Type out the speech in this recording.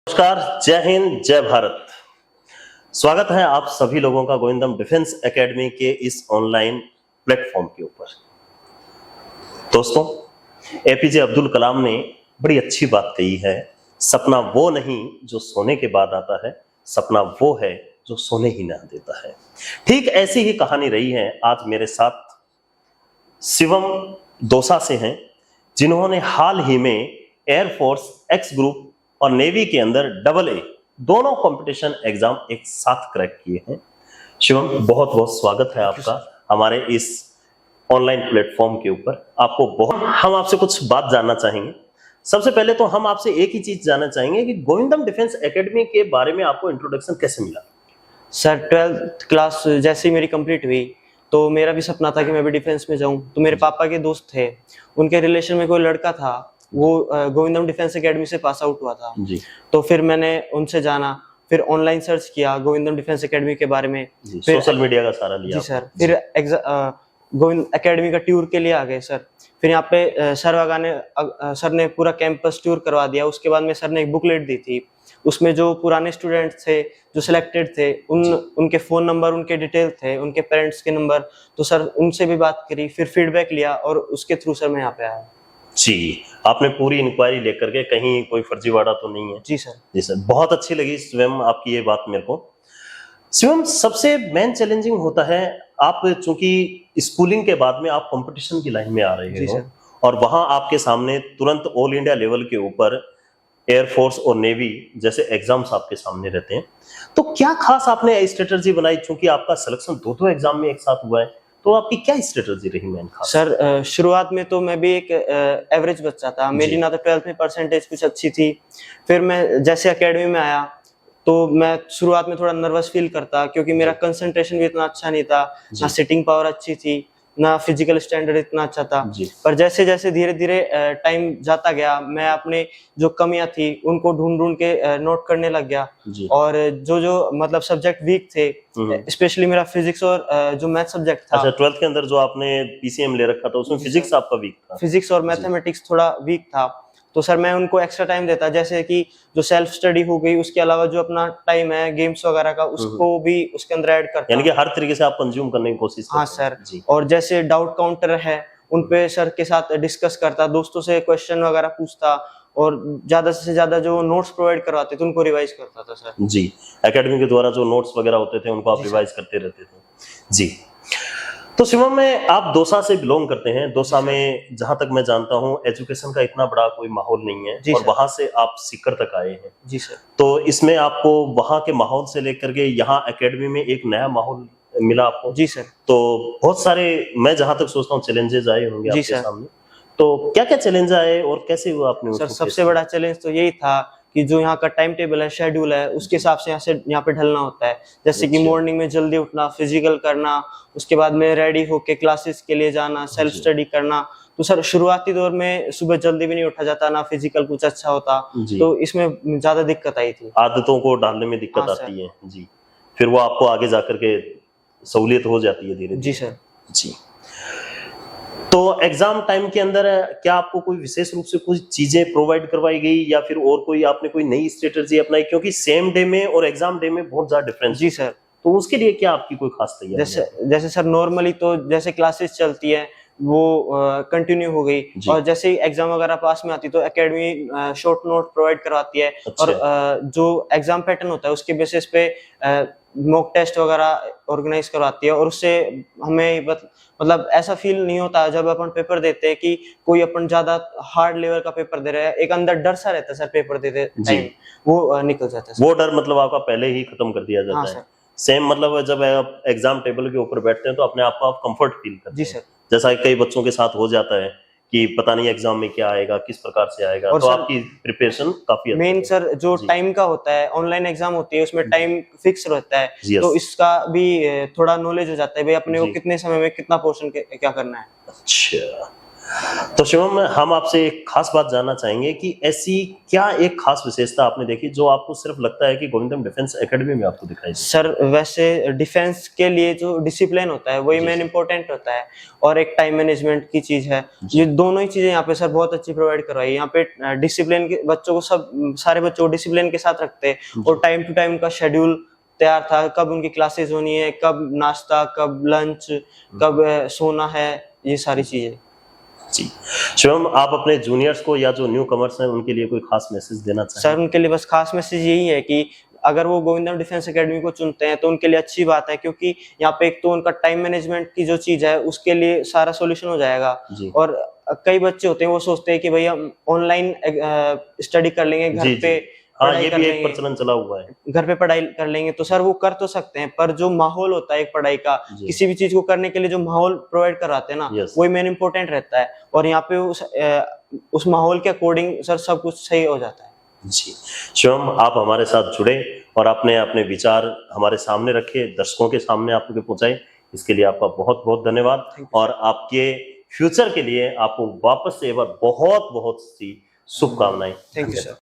नमस्कार, जय हिंद, जय भारत। स्वागत है आप सभी लोगों का गोविंदम डिफेंस एकेडमी के इस ऑनलाइन प्लेटफॉर्म के ऊपर। दोस्तों, एपीजे अब्दुल कलाम ने बड़ी अच्छी बात कही है, सपना वो नहीं जो सोने के बाद आता है, सपना वो है जो सोने ही ना देता है। ठीक ऐसी ही कहानी रही है आज मेरे साथ शिवम दौसा से हैं, जिन्होंने हाल ही में एयरफोर्स एक्स ग्रुप और नेवी के अंदर AA दोनों कंपटीशन एग्जाम एक साथ क्रैक किए हैं। शिवम, बहुत बहुत स्वागत है आपका हमारे इस ऑनलाइन प्लेटफॉर्म के ऊपर। हम आपसे कुछ बात जानना चाहेंगे। सबसे पहले तो हम आपसे एक ही चीज जानना चाहेंगे कि गोविंदम डिफेंस एकेडमी के बारे में आपको इंट्रोडक्शन कैसे मिला? सर 12th क्लास जैसे ही मेरी कंप्लीट हुई तो मेरा भी सपना था कि मैं भी डिफेंस में जाऊं। तो मेरे पापा के दोस्त थे, उनके रिलेशन में कोई लड़का था, वो गोविंदम डिफेंस एकेडमी से पास आउट हुआ था जी। तो फिर मैंने उनसे जाना, फिर ऑनलाइन सर्च किया गोविंदम डिफेंस एकेडमी के बारे में, फिर सोशल मीडिया का सहारा लिया। जी सर। फिर गोविंद एकेडमी का टूर के लिए आ गए सर। फिर यहाँ पे सर ने पूरा कैंपस टूर करवा दिया। उसके बाद में सर ने एक बुकलेट दी थी, उसमें जो पुराने स्टूडेंट थे जो सिलेक्टेड थे उनके फोन नंबर, उनके डिटेल थे, उनके पेरेंट्स के नंबर, तो सर उनसे भी बात करी, फिर फीडबैक लिया और उसके थ्रू सर मैं यहाँ पे आया। जी, आपने पूरी इंक्वायरी लेकर के, कहीं कोई फर्जीवाड़ा तो नहीं है? जी सर। जी सर, बहुत अच्छी लगी शिवम आपकी ये बात मेरे को। शिवम, सबसे मेन चैलेंजिंग होता है, आप चूंकि स्कूलिंग के बाद में आप कंपटीशन की लाइन में आ रहे हो और वहां आपके सामने तुरंत ऑल इंडिया लेवल के ऊपर एयरफोर्स और नेवी जैसे एग्जाम्स आपके सामने रहते हैं, तो क्या खास आपने स्ट्रेटजी बनाई? चूंकि आपका सिलेक्शन दो एग्जाम में एक साथ हुआ है, तो आपकी क्या स्ट्रेटजी रही मेन खास? सर शुरुआत में तो मैं भी एक एवरेज बच्चा था, मेरी ना तो 12th में परसेंटेज कुछ अच्छी थी। फिर मैं जैसे एकेडमी में आया तो मैं शुरुआत में थोड़ा नर्वस फील करता, क्योंकि मेरा कंसंट्रेशन भी इतना अच्छा नहीं था, ना सिटिंग पावर अच्छी थी, ना फिजिकल स्टैंडर्ड इतना अच्छा था। पर जैसे जैसे धीरे धीरे टाइम जाता गया, मैं अपने जो कमियां थी उनको ढूंढ ढूंढ के नोट करने लग गया। और जो जो मतलब सब्जेक्ट वीक थे, स्पेशली मेरा फिजिक्स और जो मैथ सब्जेक्ट था। अच्छा, 12th के अंदर जो आपने PCM ले रखा था उसमें फिजिक्स आपका वीक था? फिजिक्स और मैथमेटिक्स थोड़ा वीक था, तो सर मैं उनको एक्स्ट्रा टाइम देता, जैसे कि जो सेल्फ स्टडी हो गई, उसके अलावा जो अपना टाइम है गेम्स वगैरह का, उसको भी उसके अंदर ऐड करता। यानी कि हर तरीके से आप कंज्यूम करने की कोशिश करते? हाँ सर। और जैसे डाउट काउंटर है, उन पे सर के साथ डिस्कस करता, दोस्तों से क्वेश्चन वगैरह पूछता और ज्यादा से ज्यादा जो नोट्स प्रोवाइड करवाते थे उनको रिवाइज करता था सर। जी, एकेडमी के द्वारा जो नोट्स वगैरह होते थे उनको आप रिवाइज करते रहते थे। जी, तो शिवम में आप दौसा से बिलोंग करते हैं। दौसा में जहां तक मैं जानता हूं एजुकेशन का इतना बड़ा कोई माहौल नहीं है, और वहां से आप सीकर तक आए हैं। जी सर। तो इसमें आपको वहां के माहौल से लेकर के यहाँ एकेडमी में एक नया माहौल मिला आपको? जी सर। तो बहुत सारे, मैं जहां तक सोचता हूँ, चैलेंजेस आए होंगे आपके सामने, तो क्या क्या चैलेंज आए और कैसे हुआ आपने? सर सबसे बड़ा चैलेंज तो यही था कि जो यहाँ का टाइम टेबल है, शेड्यूल है, उसके हिसाब से यहाँ पे ढलना होता है। जैसे कि मॉर्निंग में जल्दी उठना, फिजिकल करना, उसके बाद में रेडी होके क्लासेस के लिए जाना, सेल्फ स्टडी करना। तो सर शुरुआती दौर में सुबह जल्दी भी नहीं उठा जाता, ना फिजिकल कुछ अच्छा होता, तो इसमें ज्यादा दिक्कत आई थी। आदतों को डालने में दिक्कत आती है। जी, फिर वो आपको आगे जाकर के सहूलियत हो जाती है धीरे धीरे। जी सर। जी, तो एग्जाम टाइम के अंदर क्या आपको कोई विशेष रूप से कुछ चीजें प्रोवाइड करवाई गई, या फिर और कोई आपने कोई नई स्ट्रेटजी अपनाई? क्योंकि सेम डे में और एग्जाम डे में बहुत ज्यादा डिफरेंस। जी सर। तो उसके लिए क्या आपकी कोई खास तैयारी? जैसे सर नॉर्मली तो जैसे क्लासेस चलती है वो कंटिन्यू हो गई, और जैसे ही एग्जाम वगैरह पास में आती तो एकेडमी शॉर्ट नोट प्रोवाइड करवाती है। और जो एग्जाम पैटर्न होता है उसके बेसिस पे मॉक टेस्ट वगैरह ऑर्गेनाइज करवाती है, और उससे हमें मतलब ऐसा फील नहीं होता जब अपन पेपर देते हैं कि कोई अपन ज्यादा हार्ड लेवल का पेपर दे रहे हैं। एक अंदर डर सा रहता है सर पेपर देते टाइम, वो निकल जाता है। वो डर मतलब आपका पहले ही खत्म कर दिया जाता है? सेम मतलब जब आप एग्जाम टेबल के ऊपर बैठते हैं तो अपने आप को आप कंफर्ट फील करते हैं? जी सर। जैसा कई बच्चों के साथ हो जाता है कि पता नहीं एग्जाम में क्या आएगा, किस प्रकार से आएगा, तो आपकी प्रिपरेशन काफी मेन सर जो टाइम का होता है, ऑनलाइन एग्जाम होती है उसमें टाइम फिक्स रहता है, तो इसका भी थोड़ा नॉलेज हो जाता है भाई अपने को कितने समय में कितना पोर्शन क्या करना है। अच्छा, तो शिवम, हम आपसे एक खास बात जानना चाहेंगे कि ऐसी क्या एक खास विशेषता आपने देखी जो आपको सिर्फ लगता है कि गोविंदम डिफेंस एकेडमी में आपको दिखाई दी? सर वैसे डिफेंस के लिए जो डिसिप्लिन होता है वही जी, मेन जी। इंपॉर्टेंट होता है, और एक टाइम मैनेजमेंट की चीज है। ये दोनों ही चीजें यहाँ पे सर बहुत अच्छी प्रोवाइड करवाई है। यहाँ पे डिसिप्लिन के बच्चों को सारे बच्चों को डिसिप्लिन के साथ रखते हैं, और टाइम टू टाइम का शेड्यूल तैयार था, कब उनकी क्लासेस होनी है, कब नाश्ता, कब लंच, कब सोना है, ये सारी चीजें। जी। शिवम, आप अपने जूनियर्स को या जो न्यू कमर्स हैं उनके लिए कोई खास मैसेज देना सर चाहेंगे? उनके लिए बस खास मैसेज यही है कि अगर वो गोविंदम डिफेंस एकेडमी को चुनते हैं तो उनके लिए अच्छी बात है, क्योंकि यहाँ पे एक तो उनका टाइम मैनेजमेंट की जो चीज है उसके लिए सारा सॉल्यूशन हो जाएगा। जी। और कई बच्चे होते हैं वो सोचते हैं कि भैया हम ऑनलाइन स्टडी कर लेंगे, घर जी, पे जी। हाँ, पढ़ाई ये कर भी एक लेंगे, प्रचलन चला हुआ है। घर पे पढ़ाई कर लेंगे, तो सर वो कर तो सकते हैं, पर जो माहौल होता है एक पढ़ाई का, जी। किसी भी चीज को करने के लिए जो माहौल प्रोवाइड कराते हैं ना, Yes. वही मेन इंपॉर्टेंट रहता है। और यहाँ पे उस माहौल के अकॉर्डिंग सर सब कुछ सही हो जाता है। जी। शिवम, आप हमारे साथ जुड़े और आपने अपने विचार हमारे सामने रखे, दर्शकों के सामने आपने पहुंचाए, इसके लिए आपका बहुत बहुत धन्यवाद। और आपके फ्यूचर के लिए आपको वापस से एक बार बहुत बहुत सी शुभकामनाएं। Thank you sir.